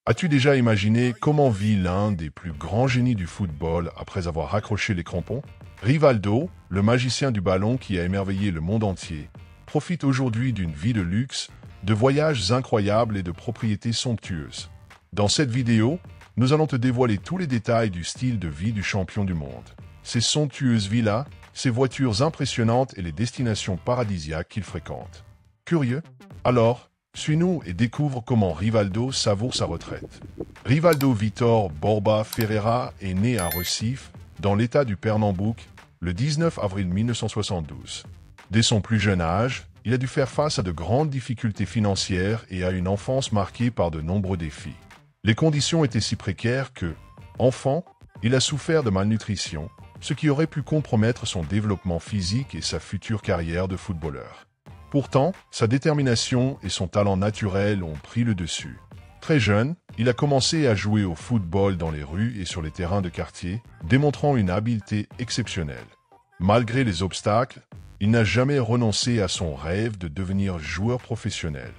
As-tu déjà imaginé comment vit l'un des plus grands génies du football après avoir raccroché les crampons? Rivaldo, le magicien du ballon qui a émerveillé le monde entier, profite aujourd'hui d'une vie de luxe, de voyages incroyables et de propriétés somptueuses. Dans cette vidéo, nous allons te dévoiler tous les détails du style de vie du champion du monde. Ses somptueuses villas, ses voitures impressionnantes et les destinations paradisiaques qu'il fréquente. Curieux? Alors, suis-nous et découvre comment Rivaldo savoure sa retraite. Rivaldo Vitor Borba Ferreira est né à Recife, dans l'état du Pernambouc, le 19 avril 1972. Dès son plus jeune âge, il a dû faire face à de grandes difficultés financières et à une enfance marquée par de nombreux défis. Les conditions étaient si précaires que, enfant, il a souffert de malnutrition, ce qui aurait pu compromettre son développement physique et sa future carrière de footballeur. Pourtant, sa détermination et son talent naturel ont pris le dessus. Très jeune, il a commencé à jouer au football dans les rues et sur les terrains de quartier, démontrant une habileté exceptionnelle. Malgré les obstacles, il n'a jamais renoncé à son rêve de devenir joueur professionnel.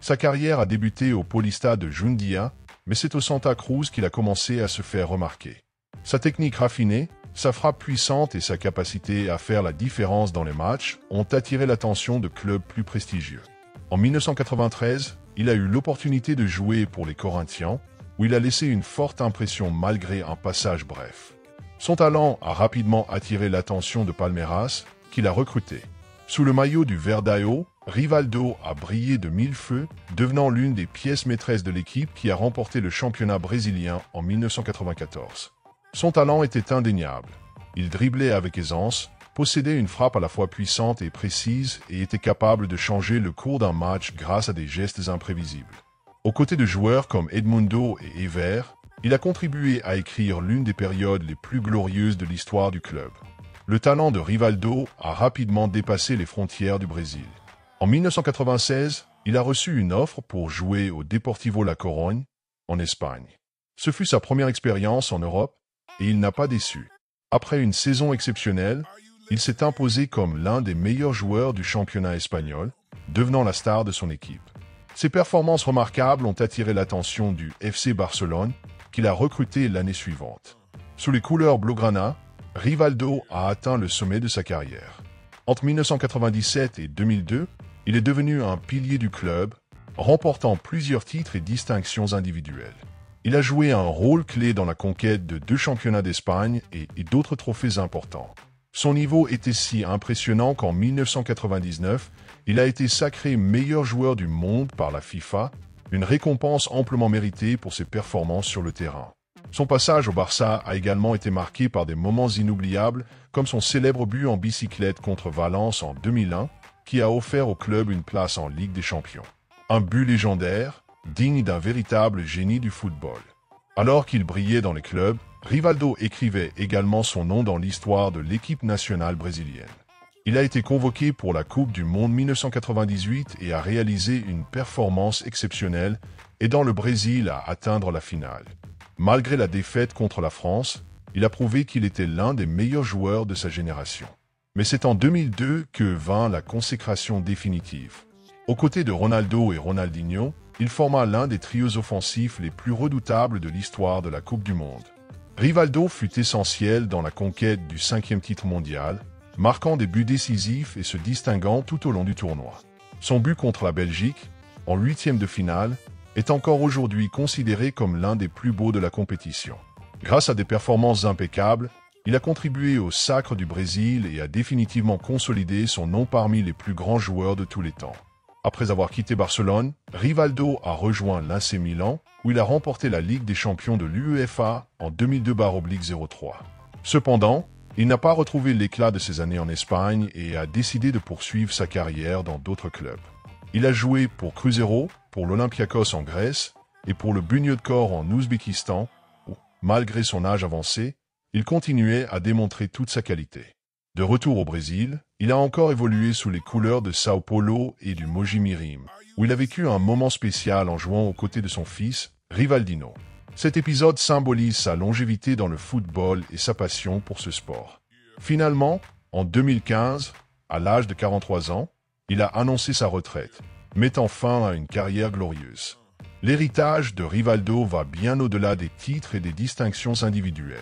Sa carrière a débuté au Paulista de Jundia, mais c'est au Santa Cruz qu'il a commencé à se faire remarquer. Sa technique raffinée, sa frappe puissante et sa capacité à faire la différence dans les matchs ont attiré l'attention de clubs plus prestigieux. En 1993, il a eu l'opportunité de jouer pour les Corinthians, où il a laissé une forte impression malgré un passage bref. Son talent a rapidement attiré l'attention de Palmeiras, qui l'a recruté. Sous le maillot du Verdaio, Rivaldo a brillé de mille feux, devenant l'une des pièces maîtresses de l'équipe qui a remporté le championnat brésilien en 1994. Son talent était indéniable. Il driblait avec aisance, possédait une frappe à la fois puissante et précise et était capable de changer le cours d'un match grâce à des gestes imprévisibles. Aux côtés de joueurs comme Edmundo et Ever, il a contribué à écrire l'une des périodes les plus glorieuses de l'histoire du club. Le talent de Rivaldo a rapidement dépassé les frontières du Brésil. En 1996, il a reçu une offre pour jouer au Deportivo La Corogne, en Espagne. Ce fut sa première expérience en Europe, et il n'a pas déçu. Après une saison exceptionnelle, il s'est imposé comme l'un des meilleurs joueurs du championnat espagnol, devenant la star de son équipe. Ses performances remarquables ont attiré l'attention du FC Barcelone, qu'il a recruté l'année suivante. Sous les couleurs blaugrana, Rivaldo a atteint le sommet de sa carrière. Entre 1997 et 2002, il est devenu un pilier du club, remportant plusieurs titres et distinctions individuelles. Il a joué un rôle clé dans la conquête de 2 championnats d'Espagne et d'autres trophées importants. Son niveau était si impressionnant qu'en 1999, il a été sacré meilleur joueur du monde par la FIFA, une récompense amplement méritée pour ses performances sur le terrain. Son passage au Barça a également été marqué par des moments inoubliables, comme son célèbre but en bicyclette contre Valence en 2001, qui a offert au club une place en Ligue des Champions. Un but légendaire, digne d'un véritable génie du football. Alors qu'il brillait dans les clubs, Rivaldo écrivait également son nom dans l'histoire de l'équipe nationale brésilienne. Il a été convoqué pour la Coupe du Monde 1998 et a réalisé une performance exceptionnelle, aidant le Brésil à atteindre la finale. Malgré la défaite contre la France, il a prouvé qu'il était l'un des meilleurs joueurs de sa génération. Mais c'est en 2002 que vint la consécration définitive. Aux côtés de Ronaldo et Ronaldinho, il forma l'un des trios offensifs les plus redoutables de l'histoire de la Coupe du Monde. Rivaldo fut essentiel dans la conquête du 5e titre mondial, marquant des buts décisifs et se distinguant tout au long du tournoi. Son but contre la Belgique, en 8e de finale, est encore aujourd'hui considéré comme l'un des plus beaux de la compétition. Grâce à des performances impeccables, il a contribué au sacre du Brésil et a définitivement consolidé son nom parmi les plus grands joueurs de tous les temps. Après avoir quitté Barcelone, Rivaldo a rejoint l'AC Milan, où il a remporté la Ligue des champions de l'UEFA en 2002-03. Cependant, il n'a pas retrouvé l'éclat de ses années en Espagne et a décidé de poursuivre sa carrière dans d'autres clubs. Il a joué pour Cruzeiro, pour l'Olympiakos en Grèce et pour le Bunyodkor en Ouzbékistan, où, malgré son âge avancé, il continuait à démontrer toute sa qualité. De retour au Brésil, il a encore évolué sous les couleurs de Sao Paulo et du Mogi Mirim, où il a vécu un moment spécial en jouant aux côtés de son fils, Rivaldinho. Cet épisode symbolise sa longévité dans le football et sa passion pour ce sport. Finalement, en 2015, à l'âge de 43 ans, il a annoncé sa retraite, mettant fin à une carrière glorieuse. L'héritage de Rivaldo va bien au-delà des titres et des distinctions individuelles.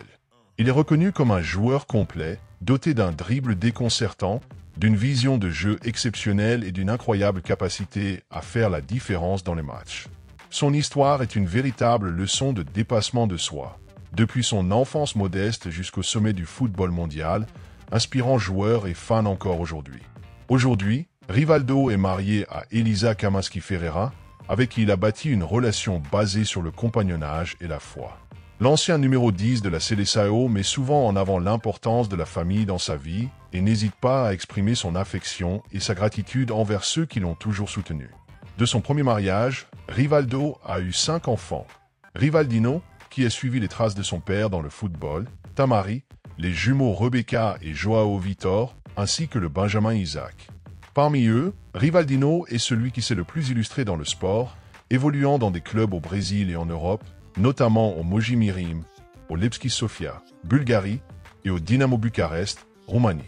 Il est reconnu comme un joueur complet, doté d'un dribble déconcertant, d'une vision de jeu exceptionnelle et d'une incroyable capacité à faire la différence dans les matchs. Son histoire est une véritable leçon de dépassement de soi, depuis son enfance modeste jusqu'au sommet du football mondial, inspirant joueurs et fans encore aujourd'hui. Aujourd'hui, Rivaldo est marié à Elisa Kaminski Ferreira, avec qui il a bâti une relation basée sur le compagnonnage et la foi. L'ancien numéro 10 de la Seleção met souvent en avant l'importance de la famille dans sa vie et n'hésite pas à exprimer son affection et sa gratitude envers ceux qui l'ont toujours soutenu. De son premier mariage, Rivaldo a eu 5 enfants. Rivaldinho, qui a suivi les traces de son père dans le football, Tamari, les jumeaux Rebecca et Joao Vitor, ainsi que le Benjamin Isaac. Parmi eux, Rivaldinho est celui qui s'est le plus illustré dans le sport, évoluant dans des clubs au Brésil et en Europe, notamment au Mogi Mirim, au Levski Sofia, Bulgarie et au Dinamo Bucarest, Roumanie.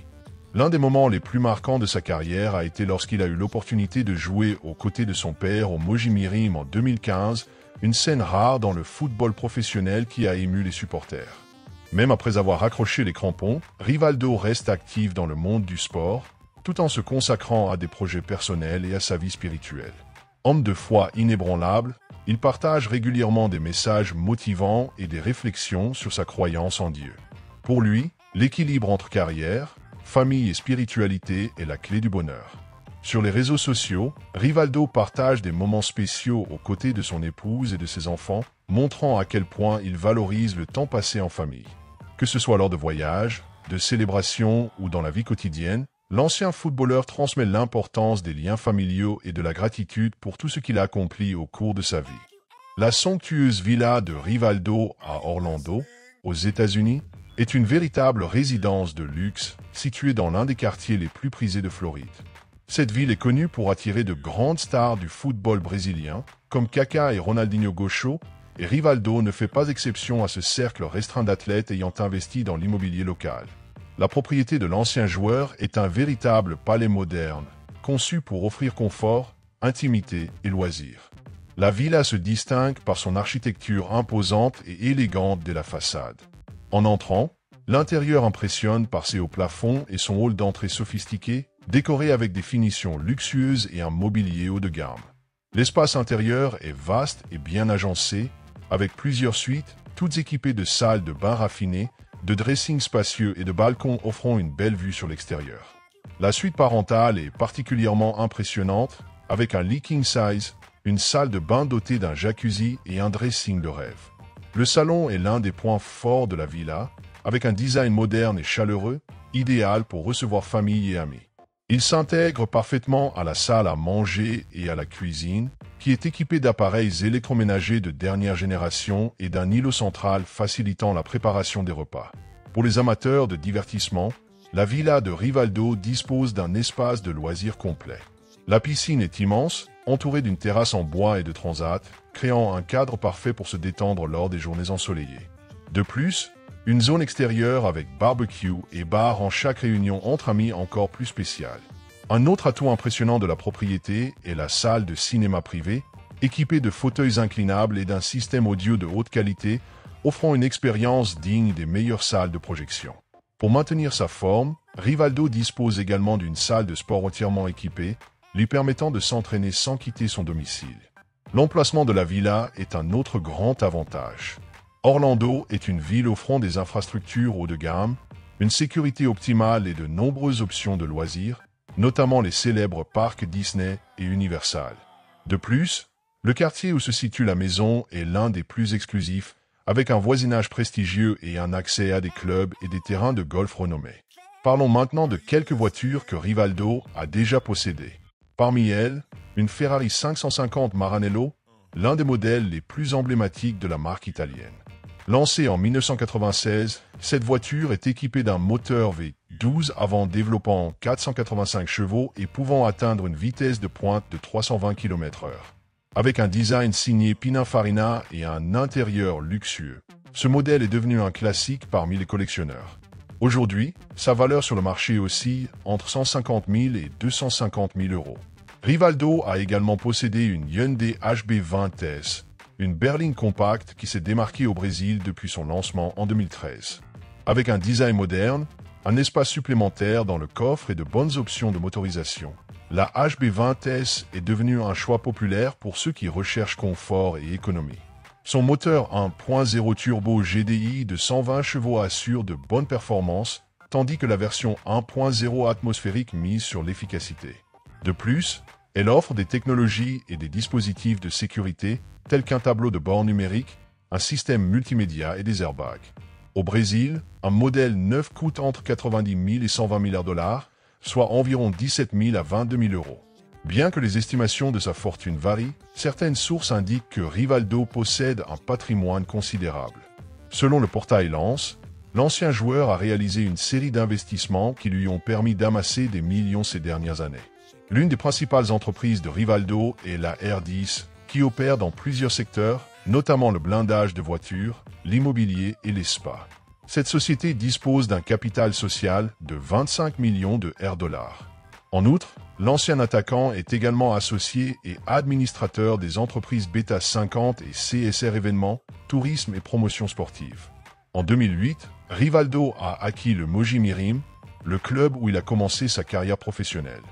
L'un des moments les plus marquants de sa carrière a été lorsqu'il a eu l'opportunité de jouer aux côtés de son père au Mogi Mirim en 2015, une scène rare dans le football professionnel qui a ému les supporters. Même après avoir accroché les crampons, Rivaldo reste actif dans le monde du sport, tout en se consacrant à des projets personnels et à sa vie spirituelle. Homme de foi inébranlable, il partage régulièrement des messages motivants et des réflexions sur sa croyance en Dieu. Pour lui, l'équilibre entre carrière, famille et spiritualité est la clé du bonheur. Sur les réseaux sociaux, Rivaldo partage des moments spéciaux aux côtés de son épouse et de ses enfants, montrant à quel point il valorise le temps passé en famille. Que ce soit lors de voyages, de célébrations ou dans la vie quotidienne, l'ancien footballeur transmet l'importance des liens familiaux et de la gratitude pour tout ce qu'il a accompli au cours de sa vie. La somptueuse villa de Rivaldo à Orlando, aux États-Unis, est une véritable résidence de luxe située dans l'un des quartiers les plus prisés de Floride. Cette ville est connue pour attirer de grandes stars du football brésilien, comme Kaká et Ronaldinho Gaucho, et Rivaldo ne fait pas exception à ce cercle restreint d'athlètes ayant investi dans l'immobilier local. La propriété de l'ancien joueur est un véritable palais moderne, conçu pour offrir confort, intimité et loisirs. La villa se distingue par son architecture imposante et élégante dès la façade. En entrant, l'intérieur impressionne par ses hauts plafonds et son hall d'entrée sophistiqué, décoré avec des finitions luxueuses et un mobilier haut de gamme. L'espace intérieur est vaste et bien agencé, avec plusieurs suites, toutes équipées de salles de bain raffinées, de dressings spacieux et de balcons offrant une belle vue sur l'extérieur. La suite parentale est particulièrement impressionnante, avec un lit king size, une salle de bain dotée d'un jacuzzi et un dressing de rêve. Le salon est l'un des points forts de la villa, avec un design moderne et chaleureux, idéal pour recevoir famille et amis. Il s'intègre parfaitement à la salle à manger et à la cuisine, qui est équipée d'appareils électroménagers de dernière génération et d'un îlot central facilitant la préparation des repas. Pour les amateurs de divertissement, la villa de Rivaldo dispose d'un espace de loisirs complet. La piscine est immense, entourée d'une terrasse en bois et de transat, créant un cadre parfait pour se détendre lors des journées ensoleillées. De plus, une zone extérieure avec barbecue et bar en chaque réunion entre amis encore plus spéciale. Un autre atout impressionnant de la propriété est la salle de cinéma privée, équipée de fauteuils inclinables et d'un système audio de haute qualité, offrant une expérience digne des meilleures salles de projection. Pour maintenir sa forme, Rivaldo dispose également d'une salle de sport entièrement équipée, lui permettant de s'entraîner sans quitter son domicile. L'emplacement de la villa est un autre grand avantage. Orlando est une ville offrant des infrastructures haut de gamme, une sécurité optimale et de nombreuses options de loisirs, notamment les célèbres parcs Disney et Universal. De plus, le quartier où se situe la maison est l'un des plus exclusifs, avec un voisinage prestigieux et un accès à des clubs et des terrains de golf renommés. Parlons maintenant de quelques voitures que Rivaldo a déjà possédées. Parmi elles, une Ferrari 550 Maranello, l'un des modèles les plus emblématiques de la marque italienne. Lancée en 1996, cette voiture est équipée d'un moteur V12 avant développant 485 chevaux et pouvant atteindre une vitesse de pointe de 320 km/h. Avec un design signé Pininfarina et un intérieur luxueux, ce modèle est devenu un classique parmi les collectionneurs. Aujourd'hui, sa valeur sur le marché oscille entre 150 000 et 250 000 euros. Rivaldo a également possédé une Hyundai HB20S, une berline compacte qui s'est démarquée au Brésil depuis son lancement en 2013. Avec un design moderne, un espace supplémentaire dans le coffre et de bonnes options de motorisation, la HB20S est devenue un choix populaire pour ceux qui recherchent confort et économie. Son moteur 1.0 turbo GDI de 120 chevaux assure de bonnes performances, tandis que la version 1.0 atmosphérique mise sur l'efficacité. De plus, elle offre des technologies et des dispositifs de sécurité tels qu'un tableau de bord numérique, un système multimédia et des airbags. Au Brésil, un modèle neuf coûte entre 90 000 et 120 000 dollars, soit environ 17 000 à 22 000 euros. Bien que les estimations de sa fortune varient, certaines sources indiquent que Rivaldo possède un patrimoine considérable. Selon le portail Lance, l'ancien joueur a réalisé une série d'investissements qui lui ont permis d'amasser des millions ces dernières années. L'une des principales entreprises de Rivaldo est la R10, qui opère dans plusieurs secteurs, notamment le blindage de voitures, l'immobilier et les spas. Cette société dispose d'un capital social de 25 millions de dollars. En outre, l'ancien attaquant est également associé et administrateur des entreprises Beta 50 et CSR événements, tourisme et promotion sportive. En 2008, Rivaldo a acquis le Mogi Mirim, le club où il a commencé sa carrière professionnelle.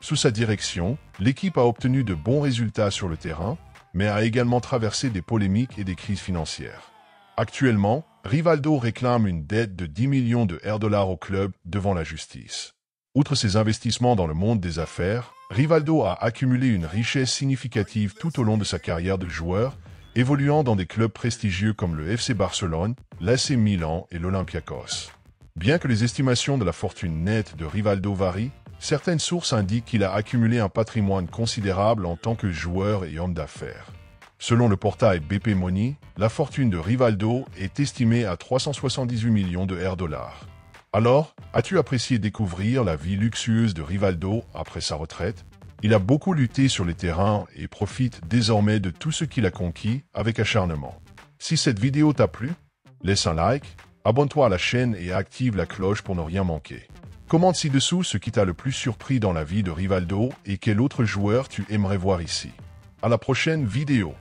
Sous sa direction, l'équipe a obtenu de bons résultats sur le terrain, mais a également traversé des polémiques et des crises financières. Actuellement, Rivaldo réclame une dette de 10 millions de dollars au club devant la justice. Outre ses investissements dans le monde des affaires, Rivaldo a accumulé une richesse significative tout au long de sa carrière de joueur, évoluant dans des clubs prestigieux comme le FC Barcelone, l'AC Milan et l'Olympiakos. Bien que les estimations de la fortune nette de Rivaldo varient, certaines sources indiquent qu'il a accumulé un patrimoine considérable en tant que joueur et homme d'affaires. Selon le portail BP Money, la fortune de Rivaldo est estimée à 378 millions de dollars. Alors, as-tu apprécié découvrir la vie luxueuse de Rivaldo après sa retraite? Il a beaucoup lutté sur les terrains et profite désormais de tout ce qu'il a conquis avec acharnement. Si cette vidéo t'a plu, laisse un like, abonne-toi à la chaîne et active la cloche pour ne rien manquer. Commente ci-dessous ce qui t'a le plus surpris dans la vie de Rivaldo et quel autre joueur tu aimerais voir ici. À la prochaine vidéo.